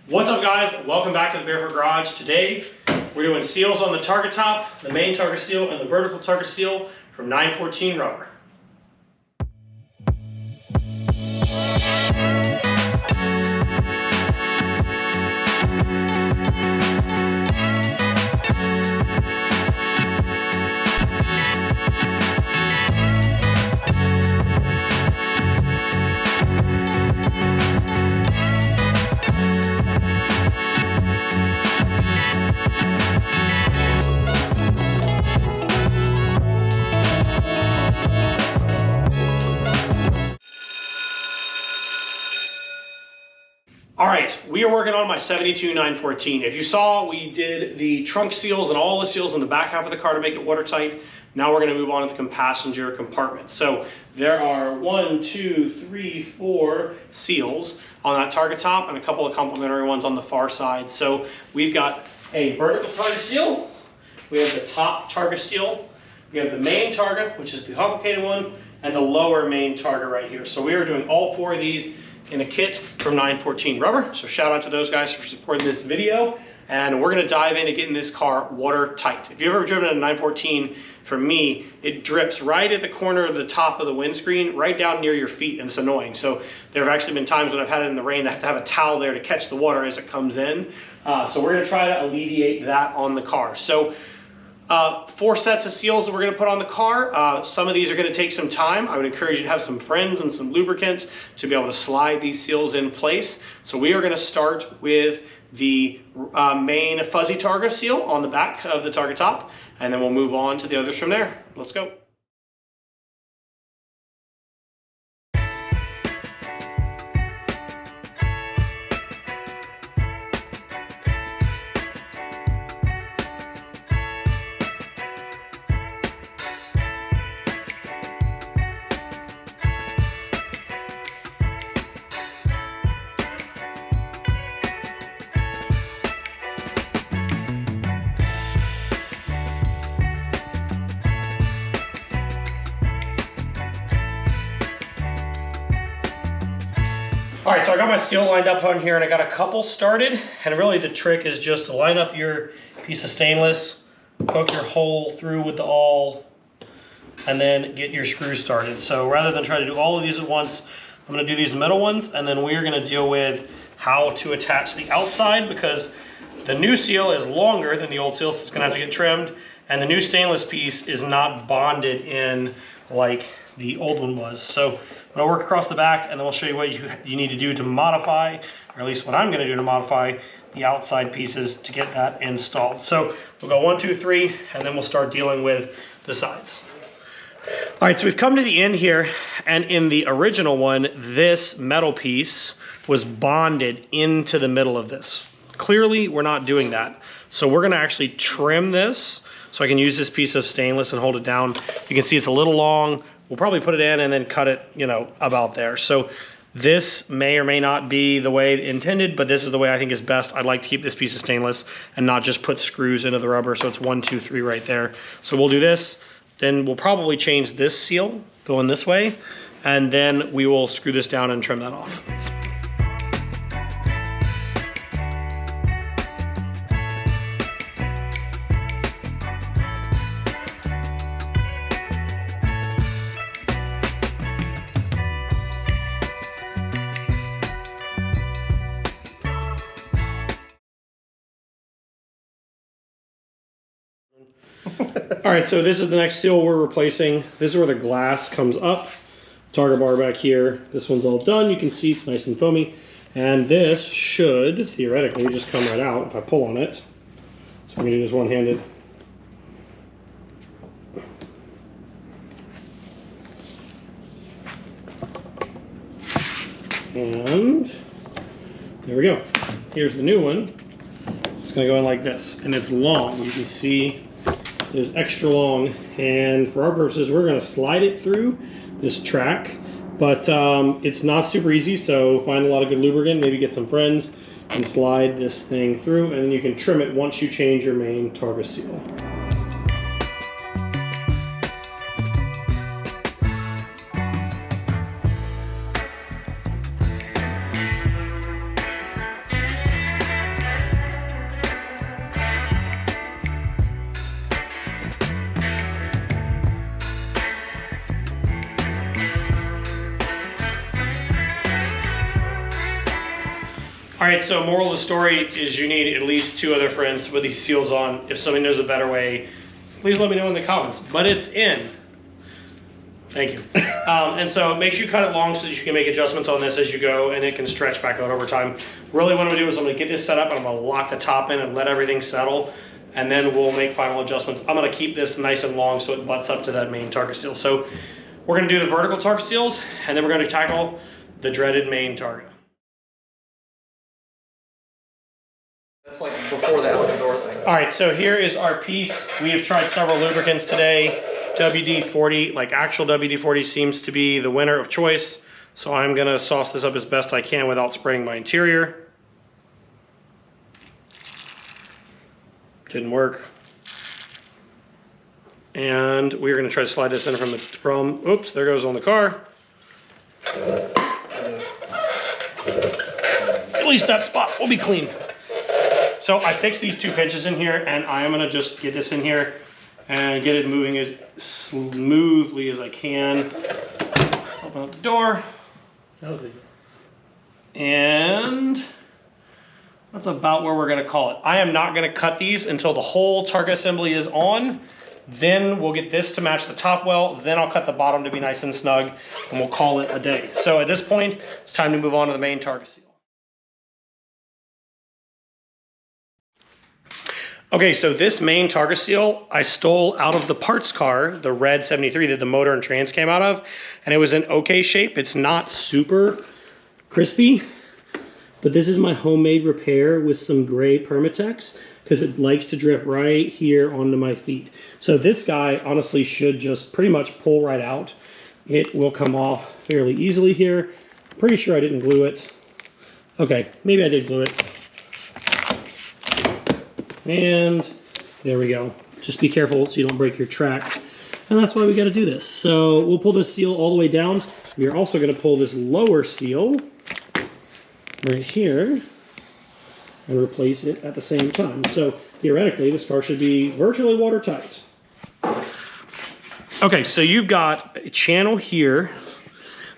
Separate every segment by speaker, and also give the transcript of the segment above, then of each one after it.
Speaker 1: What's up, guys? Welcome back to the Barefoot Garage. Today we're doing seals on the Targa top, the main Targa seal, and the vertical Targa seal from 914 rubber. All right, we are working on my 72 914. If you saw, we did the trunk seals and all the seals in the back half of the car to make it watertight. Now we're gonna move on to the passenger compartment. So there are 1, 2, 3, 4 seals on that Targa top and a couple of complementary ones on the far side. So we've got a vertical Targa seal, we have the top Targa seal, we have the main Targa, which is the complicated one, and the lower main Targa right here. So we are doing all 4 of these in a kit from 914 rubber. So shout out to those guys for supporting this video. And we're gonna dive into getting this car watertight. If you've ever driven a 914, for me, it drips right at the corner of the top of the windscreen, right down near your feet, and it's annoying. So there have actually been times when I've had it in the rain, I have to have a towel there to catch the water as it comes in. So we're gonna try to alleviate that on the car. So 4 sets of seals that we're gonna put on the car. Some of these are gonna take some time. I would encourage you to have some friends and some lubricant to be able to slide these seals in place. So we are gonna start with the main fuzzy Targa seal on the back of the Targa top, and then we'll move on to the others from there. Let's go. All right, so I got my seal lined up on here and I got a couple started, and really the trick is just to line up your piece of stainless, poke your hole through with the awl, and then get your screws started. So rather than try to do all of these at once, I'm gonna do these middle ones, and then we're gonna deal with how to attach the outside, because the new seal is longer than the old seal, so it's gonna have to get trimmed, and the new stainless piece is not bonded in like the old one was. So I'm gonna work across the back, and then we'll show you what you need to do to modify, or at least what I'm gonna do to modify the outside pieces to get that installed. So we'll go 1, 2, 3, and then we'll start dealing with the sides. All right, so we've come to the end here, and in the original one, this metal piece was bonded into the middle of this. Clearly, we're not doing that. So we're gonna actually trim this, so I can use this piece of stainless and hold it down. You can see it's a little long. We'll probably put it in and then cut it, about there. So this may or may not be the way intended, but this is the way I think is best. I'd like to keep this piece of stainless and not just put screws into the rubber. So it's 1, 2, 3 right there. So we'll do this. Then we'll probably change this seal going this way, and then we will screw this down and trim that off. All right, so this is the next seal we're replacing. This is where the glass comes up. Targa bar back here. This one's all done. You can see it's nice and foamy. And this should, theoretically, just come right out if I pull on it. So I'm gonna do this one-handed. And there we go. Here's the new one. It's gonna go in like this, and it's long. You can see it's extra long, and for our purposes, we're gonna slide it through this track, but it's not super easy, so find a lot of good lubricant, maybe get some friends, and slide this thing through, and then you can trim it once you change your main Targa seal. All right, so moral of the story is you need at least 2 other friends to put these seals on. If somebody knows a better way, please let me know in the comments, but it's in. Thank you. And so make sure you cut it long so that you can make adjustments on this as you go, and it can stretch back out over time. Really what I'm gonna do is I'm gonna get this set up and I'm gonna lock the top in and let everything settle, and then we'll make final adjustments. I'm gonna keep this nice and long so it butts up to that main Targa seal. So we're gonna do the vertical Targa seals, and then we're gonna tackle the dreaded main Targa.
Speaker 2: That's like before the out-the-door thing.
Speaker 1: All right, so here is our piece. We have tried several lubricants today. WD-40, like actual WD-40 seems to be the winner of choice. So I'm gonna sauce this up as best I can without spraying my interior. Didn't work. And we're gonna try to slide this in from oops, there goes on the car. At least that spot will be clean. So I fixed these 2 pinches in here, and I am gonna just get this in here and get it moving as smoothly as I can. Open up the door. And that's about where we're gonna call it. I am not gonna cut these until the whole Targa assembly is on. Then we'll get this to match the top well. Then I'll cut the bottom to be nice and snug, and we'll call it a day. So at this point, it's time to move on to the main Targa seal. Okay, so this main Targa seal I stole out of the parts car, the red 73 that the motor and trans came out of, and it was in okay shape. It's not super crispy, but this is my homemade repair with some gray Permatex because it likes to drip right here onto my feet. So this guy honestly should just pretty much pull right out. It will come off fairly easily here. Pretty sure I didn't glue it. Okay, maybe I did glue it. And there we go. Just be careful so you don't break your track. And that's why we got to do this. So we'll pull this seal all the way down. We are also going to pull this lower seal right here and replace it at the same time. So theoretically, this car should be virtually watertight. Okay, so you've got a channel here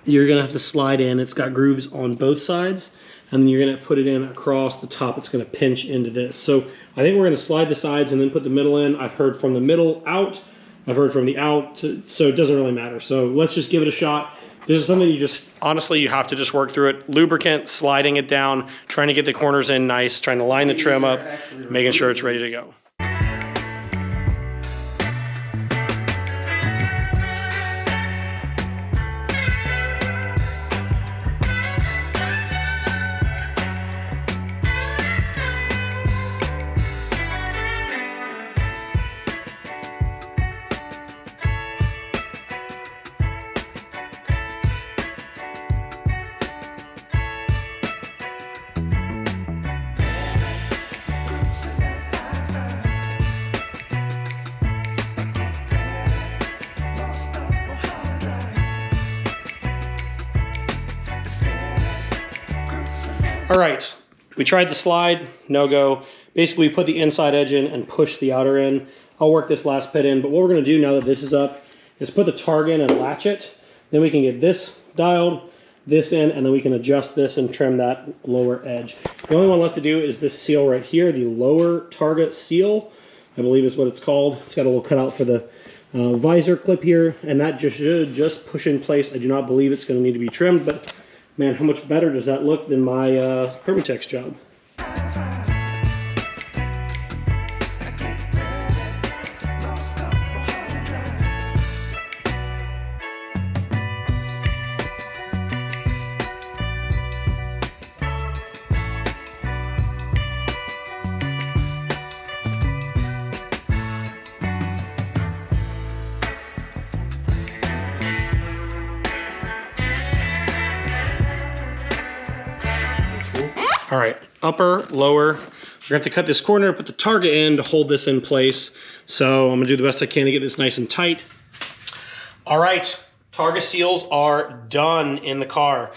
Speaker 1: that you're going to have to slide in. It's got grooves on both sides. And then you're gonna put it in across the top. It's gonna pinch into this. So I think we're gonna slide the sides and then put the middle in. I've heard from the middle out. I've heard from the out, so it doesn't really matter. So let's just give it a shot. This is something you just, honestly, you have to just work through it. Lubricant, sliding it down, trying to get the corners in nice, trying to line the trim up, making sure it's ready to go. All right, we tried the slide, no go. Basically, we put the inside edge in and push the outer in. I'll work this last bit in, but what we're gonna do now that this is up is put the Targa in and latch it. Then we can get this dialed, this in, and then we can adjust this and trim that lower edge. The only one left to do is this seal right here, the lower Targa seal, I believe is what it's called. It's got a little cutout for the visor clip here, and that just should just push in place. I do not believe it's gonna need to be trimmed, but man, how much better does that look than my Permatex job? All right, upper, lower. We're gonna have to cut this corner, put the Targa in to hold this in place. So I'm gonna do the best I can to get this nice and tight. All right, Targa seals are done in the car.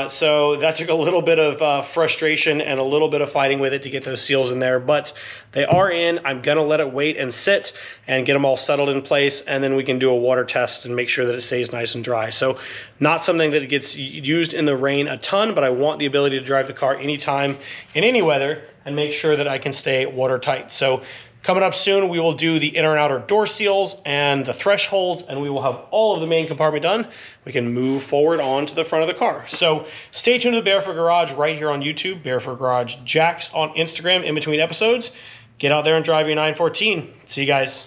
Speaker 1: So that took a little bit of frustration and a little bit of fighting with it to get those seals in there, but they are in. I'm gonna let it wait and sit and get them all settled in place, and then we can do a water test and make sure that it stays nice and dry. So not something that gets used in the rain a ton, but I want the ability to drive the car anytime in any weather and make sure that I can stay watertight. So coming up soon, we will do the inner and outer door seals and the thresholds, and we will have all of the main compartment done. We can move forward on to the front of the car. So stay tuned to the Barefoot Garage right here on YouTube, Barefoot Garage Jacks on Instagram in between episodes. Get out there and drive your 914. See you guys.